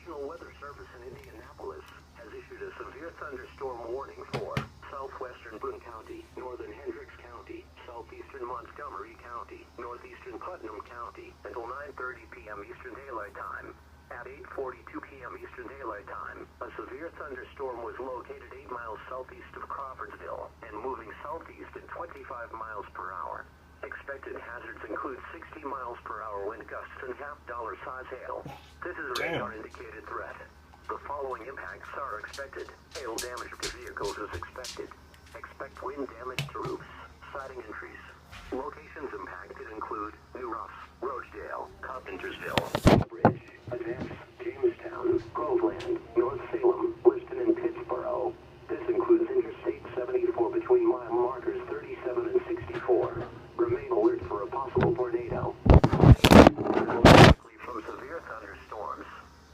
National Weather Service in Indianapolis has issued a severe thunderstorm warning for southwestern Boone County, northern Hendricks County, southeastern Montgomery County, northeastern Putnam County until 9:30 p.m. Eastern Daylight Time. At 8:42 p.m. Eastern Daylight Time, a severe thunderstorm was located 8 miles southeast of Crawfordsville and moving southeast at 25 miles per hour. Expected hazards include 60 miles per hour wind gusts and half-dollar size hail. This is a radar-indicated threat. The following impacts are expected. Hail damage to vehicles is expected. Expect wind damage to roofs, siding and trees. Locations impacted include New Ross, Rosedale, Carpentersville, Bridge, Advance, Jamestown, Groveland, North Salem, Liston, and Pittsboro. This includes Interstate 74 between mile markers 37 and 64. Remain alert for a possible tornado. From severe thunderstorms.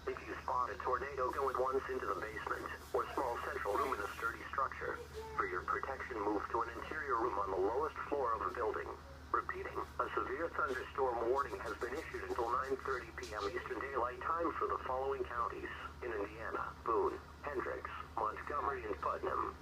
If you spot a tornado, go at once into the basement or small central room in a sturdy structure. For your protection, move to an interior room on the lowest floor of a building. Repeating, a severe thunderstorm warning has been issued until 9:30 p.m. Eastern Daylight Time for the following counties in Indiana: Boone, Hendricks, Montgomery, and Putnam.